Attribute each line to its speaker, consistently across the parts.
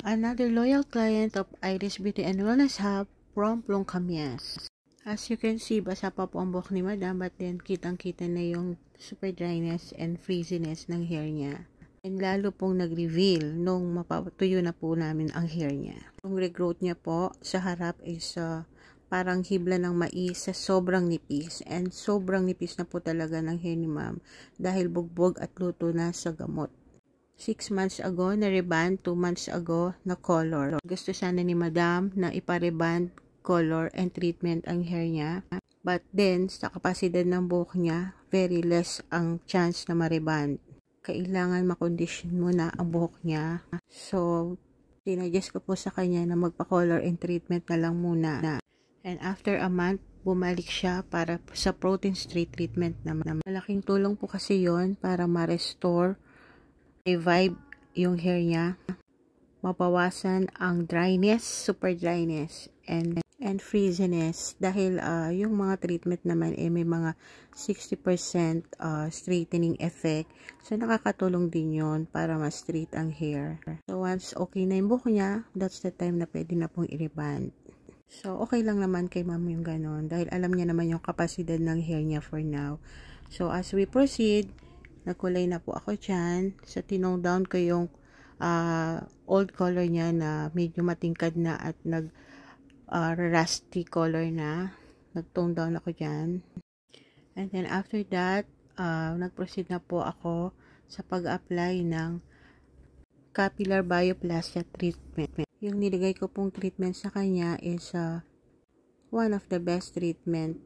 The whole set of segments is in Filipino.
Speaker 1: Another loyal client of Iris Beauty and Wellness Hub from Plong Camias. As you can see, basa pa po ang buhok ni Madam, but then kitang-kita na yung super dryness and frizziness ng hair niya. And lalo pong nag-reveal nung mapatuyo na po namin ang hair niya. Yung regrowth niya po sa harap is parang hibla ng mais sa sobrang nipis. And sobrang nipis na po talaga ng hair ni Ma'am dahil bugbog at luto na sa gamot. 6 months ago na reband, 2 months ago na color. Gusto sana ni Madam na ipa-reband, color, and treatment ang hair niya. But then, sa kapasidad ng buhok niya, very less ang chance na ma-reband. Kailangan makondisyon muna ang buhok niya. So, sinadjust ko po sa kanya na magpa-color and treatment na lang muna. And after a month, bumalik siya para sa protein straight treatment naman. Malaking tulong po kasi yon para ma-restore, revive yung hair niya, mabawasan ang dryness, super dryness, and frizziness dahil yung mga treatment naman may mga 60% straightening effect. So nakakatulong din yon para ma-straight ang hair. So once okay na yung buhok niya, that's the time na pwede na pong i-reband. So okay lang naman kay Ma'am yung ganon dahil alam niya naman yung kapasidad ng hair niya for now. So as we proceed, nagkulay na po ako dyan. So, tinone down ko yung old color niya na medyo matingkad na at rusty color na. Nag-tone down ako dyan. And then, after that, nag-proceed na po ako sa pag-apply ng capillary bioplastia treatment. Yung nilagay ko pong treatment sa kanya is one of the best treatment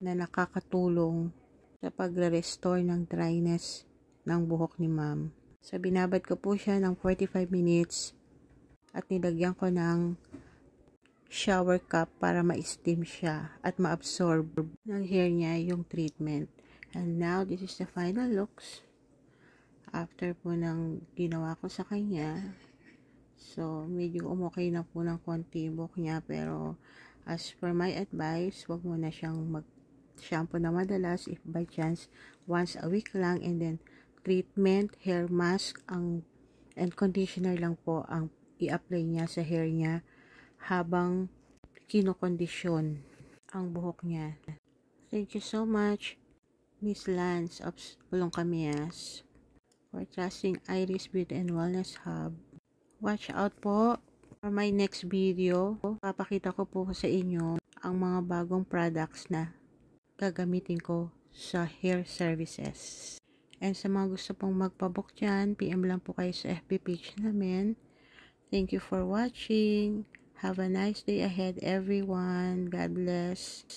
Speaker 1: na nakakatulong sa pagre-restore ng dryness ng buhok ni Ma'am. So, binabad ko po siya ng 45 minutes at nilagyan ko ng shower cap para ma-steam siya at ma-absorb ng hair niya yung treatment. And now, this is the final looks after po ng ginawa ko sa kanya. So, medyo umokay na po ng konti buhok niya, pero as per my advice, wag mo na siyang shampoo na madalas, if by chance once a week lang, and then treatment, hair mask and conditioner lang po ang i-apply niya sa hair niya habang kinokondisyon ang buhok niya. Thank you so much, Miss Lance of Plong Camias, for trusting Iris Beauty and Wellness Hub. Watch out po for my next video. Papakita ko po sa inyo ang mga bagong products na gagamitin ko sa hair services. And sa mga gusto pong magpabook dyan, PM lang po kayo sa FB page namin. Thank you for watching. Have a nice day ahead, everyone. God bless.